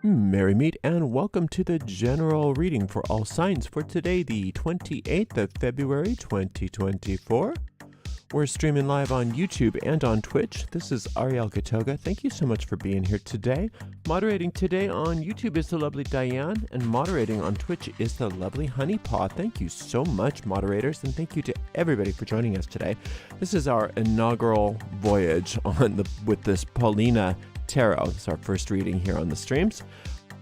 Merry meet and welcome to the general reading for all signs for today, the 28th of February, 2024. We're streaming live on YouTube and on Twitch. This is Ariel. Thank you so much for being here today. Moderating today on YouTube is the lovely Diane, and moderating on Twitch is the lovely Honeypaw. Thank you so much, moderators, and thank you to everybody for joining us today. This is our inaugural voyage with this Paulina Tarot. This is our first reading here on the streams.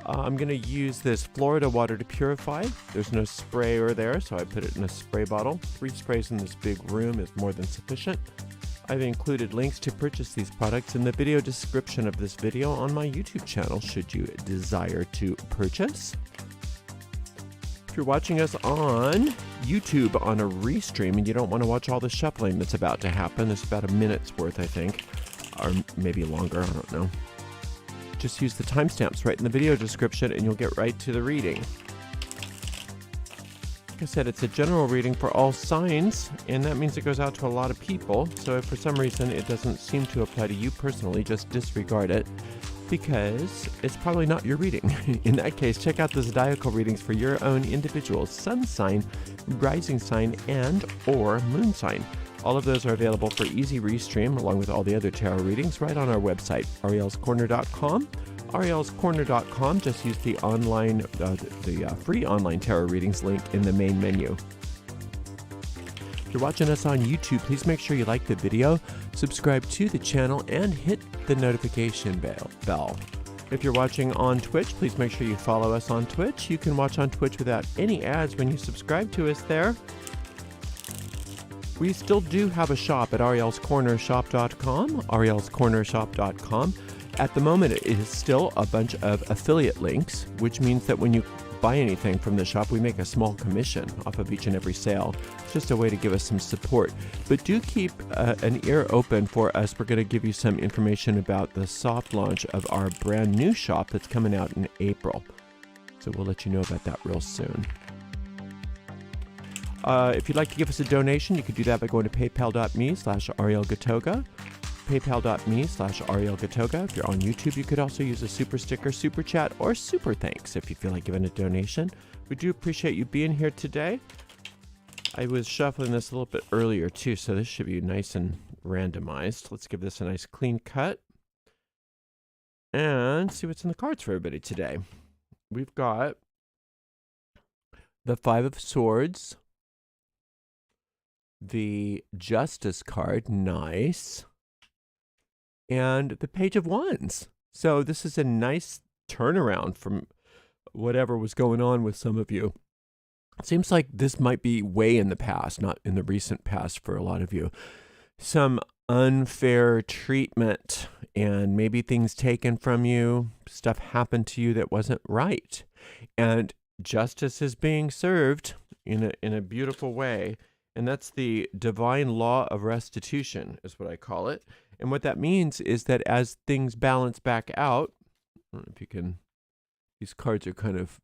I'm going to use this Florida water to purify. There's no sprayer there, so I put it in a spray bottle. 3 sprays in this big room is more than sufficient. I've included links to purchase these products in the video description of this video on my YouTube channel, should you desire to purchase. If you're watching us on YouTube on a restream and you don't want to watch all the shuffling that's about to happen, it's about a minute's worth, I think. Or maybe longer, I don't know. Just use the timestamps right in the video description and you'll get right to the reading. Like I said, it's a general reading for all signs, and that means it goes out to a lot of people. So if for some reason it doesn't seem to apply to you personally, just disregard it, because it's probably not your reading. In that case, check out the zodiacal readings for your own individual sun sign, rising sign, and or moon sign. All of those are available for easy restream, along with all the other tarot readings, right on our website, arielscorner.com. arielscorner.com, just use the online, free online tarot readings link in the main menu. If you're watching us on YouTube, please make sure you like the video, subscribe to the channel, and hit the notification bell. If you're watching on Twitch, please make sure you follow us on Twitch. You can watch on Twitch without any ads when you subscribe to us there. We still do have a shop at arielscornershop.com, arielscornershop.com. At the moment, it is still a bunch of affiliate links, which means that when you buy anything from the shop, we make a small commission off of each and every sale. It's just a way to give us some support. But do keep an ear open for us. We're going to give you some information about the soft launch of our brand new shop that's coming out in April. So we'll let you know about that real soon. If you'd like to give us a donation, you could do that by going to paypal.me/arielgatoga, paypal.me/arielgatoga. If you're on YouTube, you could also use a super sticker, super chat, or super thanks if you feel like giving a donation. We do appreciate you being here today. I was shuffling this a little bit earlier too, so this should be nice and randomized. Let's give this a nice clean cut and see what's in the cards for everybody today. We've got the 5 of Swords, the Justice card, nice, and the Page of Wands. So this is a nice turnaround from whatever was going on with some of you. It seems like this might be way in the past, not in the recent past for a lot of you. Some unfair treatment and maybe things taken from you, stuff happened to you that wasn't right. And justice is being served in a beautiful way. And that's the divine law of restitution, is what I call it. And what that means is that as things balance back out, I don't know if you can, these cards are kind of,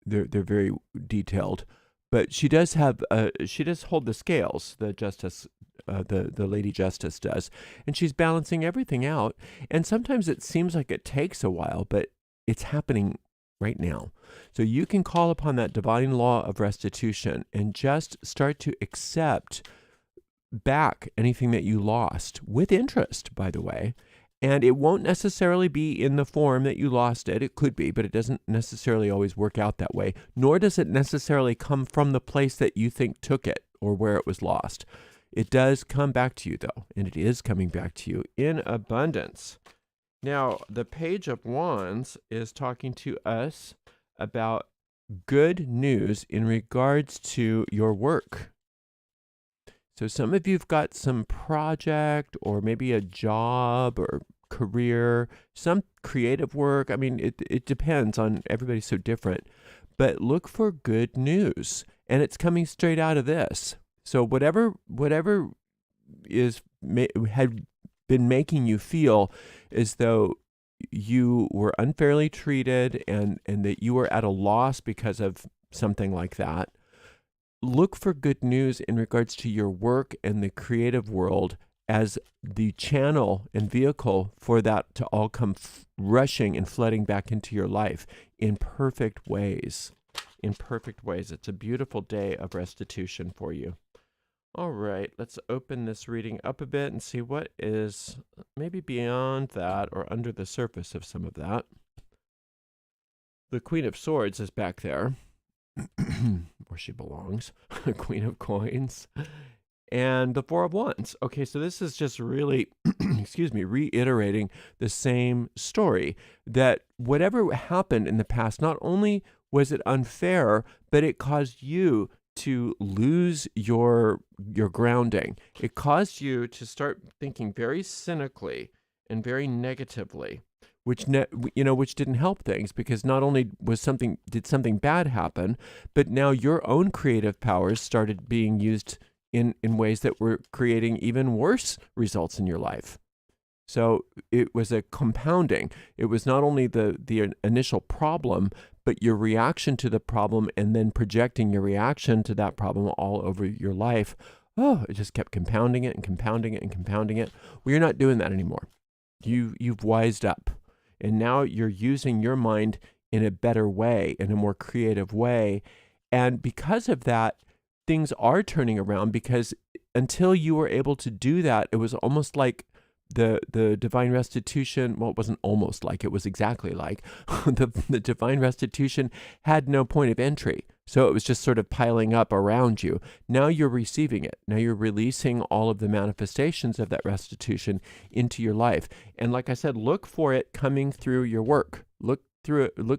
they're very detailed, but she does have, she does hold the scales, the justice, the Lady Justice does, and she's balancing everything out. And sometimes it seems like it takes a while, but it's happening right now. So you can call upon that divine law of restitution and just start to accept back anything that you lost, with interest, by the way. And it won't necessarily be in the form that you lost it. It could be, but it doesn't necessarily always work out that way. Nor does it necessarily come from the place that you think took it or where it was lost. It does come back to you, though, and it is coming back to you in abundance. Now, the Page of Wands is talking to us about good news in regards to your work. So some of you've got some project or maybe a job or career, some creative work. I mean, it depends on, everybody's so different. But look for good news, and it's coming straight out of this. So whatever had been making you feel as though you were unfairly treated and that you were at a loss because of something like that, look for good news in regards to your work and the creative world as the channel and vehicle for that to all come rushing and flooding back into your life in perfect ways. In perfect ways. It's a beautiful day of restitution for you. All right, let's open this reading up a bit and see what is maybe beyond that or under the surface of some of that. The Queen of Swords is back there, where she belongs, the Queen of Coins, and the Four of Wands. Okay, so this is just really, reiterating the same story, that whatever happened in the past, not only was it unfair, but it caused you to lose your grounding. It caused you to start thinking very cynically and very negatively, which didn't help things, because not only did something bad happen, but now your own creative powers started being used in ways that were creating even worse results in your life. So it was a compounding. It was not only the initial problem, but your reaction to the problem, and then projecting your reaction to that problem all over your life. Oh, it just kept compounding it and compounding it and compounding it. Well, you're not doing that anymore. You've wised up, and now you're using your mind in a better way, in a more creative way. And because of that, things are turning around, because until you were able to do that, it was almost like the divine restitution. Well, it wasn't almost like, it was exactly like the divine restitution had no point of entry. So it was just sort of piling up around you. Now you're receiving it. Now you're releasing all of the manifestations of that restitution into your life. And like I said, look for it coming through your work. Look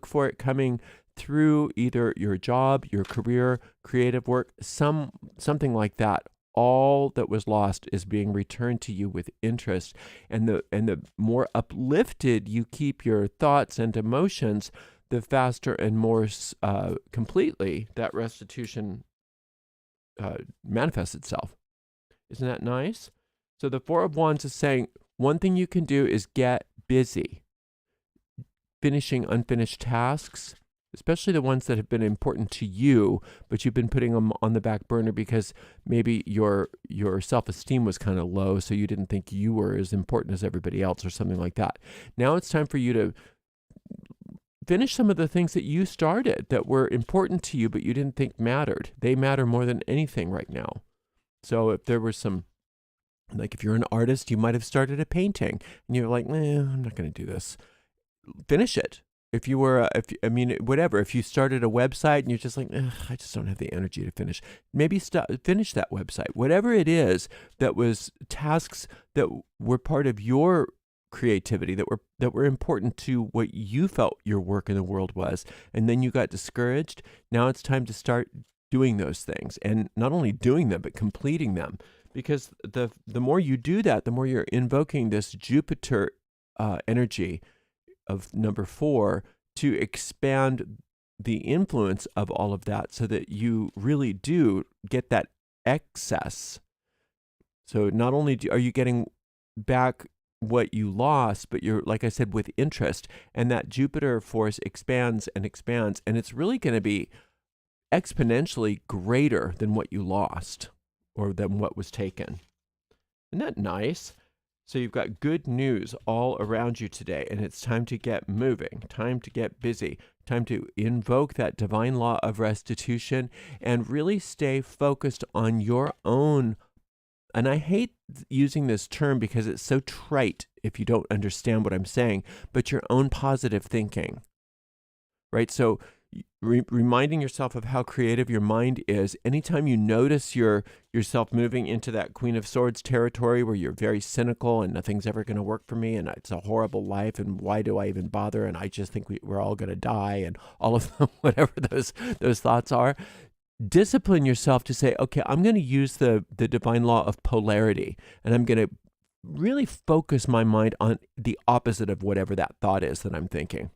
for it coming through either your job, your career, creative work, something like that. All that was lost is being returned to you with interest. And the more uplifted you keep your thoughts and emotions, the faster and more completely that restitution manifests itself. Isn't that nice? So the Four of Wands is saying one thing you can do is get busy, finishing unfinished tasks, especially the ones that have been important to you, but you've been putting them on the back burner because maybe your self-esteem was kind of low, so you didn't think you were as important as everybody else or something like that. Now it's time for you to finish some of the things that you started that were important to you, but you didn't think mattered. They matter more than anything right now. So if there was some, like if you're an artist, you might have started a painting and you're like, I'm not going to do this. Finish it. If you were, if you started a website and you're just like, I just don't have the energy to finish, maybe finish that website. Whatever it is that was tasks that were part of your creativity, that were important to what you felt your work in the world was, and then you got discouraged. Now it's time to start doing those things, and not only doing them, but completing them. Because the more you do that, the more you're invoking this Jupiter energy of number 4 to expand the influence of all of that, so that you really do get that excess. So not only are you getting back what you lost, but you're, like I said, with interest, and that Jupiter force expands and expands, and it's really going to be exponentially greater than what you lost or than what was taken. Isn't that nice? So you've got good news all around you today, and it's time to get moving, time to get busy, time to invoke that divine law of restitution and really stay focused on your own. And I hate using this term because it's so trite if you don't understand what I'm saying, but your own positive thinking, right? So reminding yourself of how creative your mind is. Anytime you notice yourself moving into that Queen of Swords territory where you're very cynical and nothing's ever going to work for me and it's a horrible life and why do I even bother and I just think we're all going to die and all of them, whatever those thoughts are, discipline yourself to say, okay, I'm going to use the divine law of polarity, and I'm going to really focus my mind on the opposite of whatever that thought is that I'm thinking.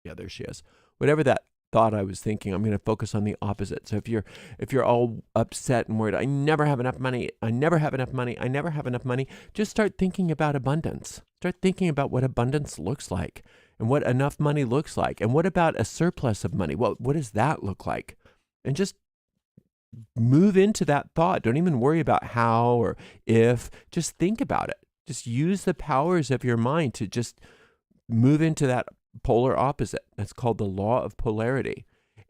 Yeah, there she is. Whatever that thought I was thinking, I'm going to focus on the opposite. So if you're all upset and worried, I never have enough money, I never have enough money, I never have enough money, just start thinking about abundance. Start thinking about what abundance looks like and what enough money looks like. And what about a surplus of money? What does that look like? And just move into that thought. Don't even worry about how or if. Just think about it. Just use the powers of your mind to just move into that polar opposite. That's called the law of polarity.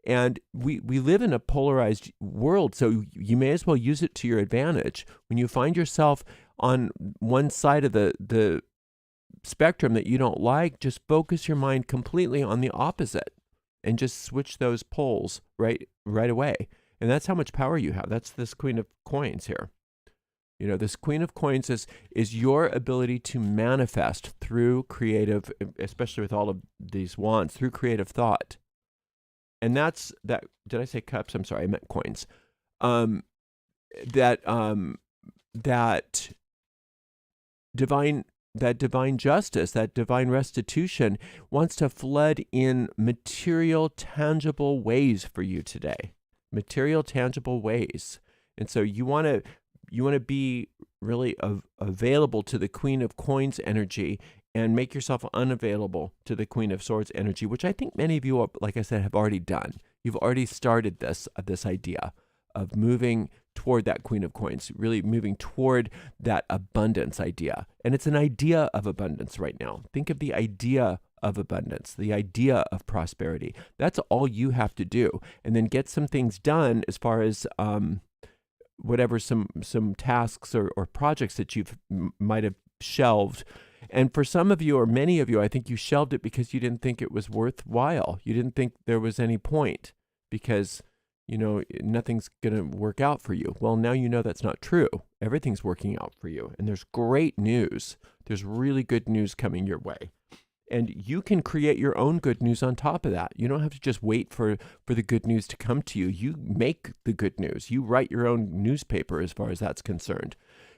And we live in a polarized world, so you may as well use it to your advantage. When you find yourself on one side of the spectrum that you don't like, just focus your mind completely on the opposite and just switch those poles right away. And that's how much power you have. That's this Queen of Coins here. You know, this Queen of Coins is your ability to manifest through creative, especially with all of these wands, through creative thought. And that's that. Did I say cups? I'm sorry, I meant coins. That divine justice, that divine restitution wants to flood in material, tangible ways for you today. Material, tangible ways. And so you want to be really available to the Queen of Coins energy and make yourself unavailable to the Queen of Swords energy, which I think many of you, like I said, have already done. You've already started this idea of moving toward that Queen of Coins, really moving toward that abundance idea. And it's an idea of abundance right now. Think of the idea of abundance, the idea of prosperity. That's all you have to do. And then get some things done as far as whatever, some tasks or projects that you might have shelved. And for some of you, or many of you, I think you shelved it because you didn't think it was worthwhile. You didn't think there was any point because, you know, nothing's going to work out for you. Well, now you know that's not true. Everything's working out for you. And there's great news. There's really good news coming your way. And you can create your own good news on top of that. You don't have to just wait for the good news to come to you. You make the good news. You write your own newspaper as far as that's concerned.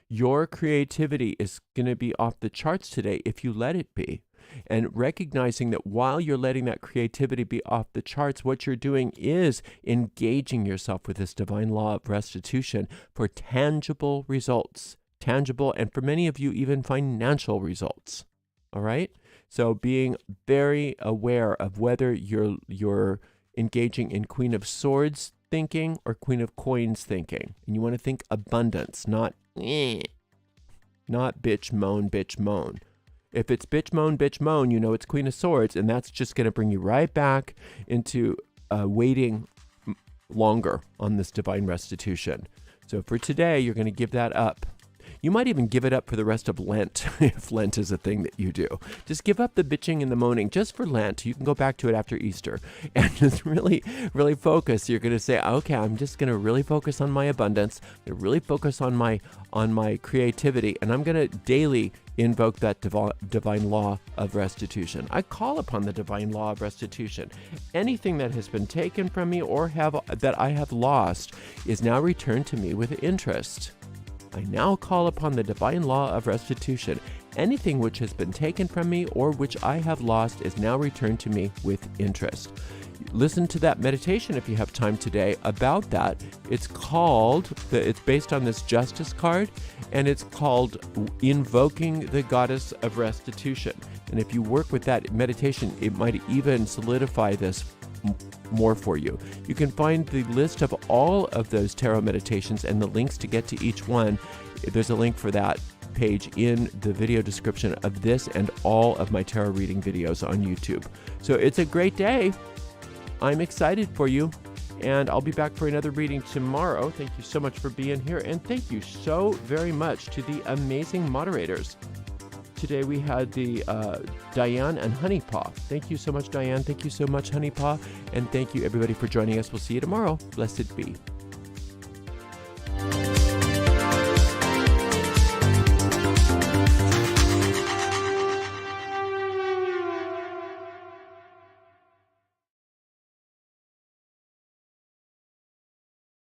Your creativity is going to be off the charts today if you let it be. And recognizing that while you're letting that creativity be off the charts, what you're doing is engaging yourself with this divine law of restitution for tangible results. Tangible, and for many of you, even financial results. All right? So being very aware of whether you're engaging in Queen of Swords thinking or Queen of Coins thinking. And you want to think abundance, not bitch, moan. If it's bitch, moan, you know it's Queen of Swords, and that's just going to bring you right back into waiting longer on this divine restitution. So for today, you're going to give that up. You might even give it up for the rest of Lent, if Lent is a thing that you do. Just give up the bitching and the moaning just for Lent. You can go back to it after Easter and just really, really focus. You're going to say, okay, I'm just going to really focus on my abundance. I'm going to really focus on my creativity, and I'm going to daily invoke that divine law of restitution. I call upon the divine law of restitution. Anything that has been taken from me or that I have lost is now returned to me with interest. I now call upon the divine law of restitution. Anything which has been taken from me or which I have lost is now returned to me with interest. Listen to that meditation if you have time today about that. It's based on this justice card, and it's called Invoking the Goddess of Restitution. And if you work with that meditation, it might even solidify this more for you. You can find the list of all of those tarot meditations and the links to get to each one. There's a link for that page in the video description of this and all of my tarot reading videos on YouTube. So it's a great day. I'm excited for you, and I'll be back for another reading tomorrow. Thank you so much for being here, and thank you so very much to the amazing moderators. Today we had the Diane and Honeypaw. Thank you so much, Diane. Thank you so much, Honeypaw. And thank you, everybody, for joining us. We'll see you tomorrow. Blessed be.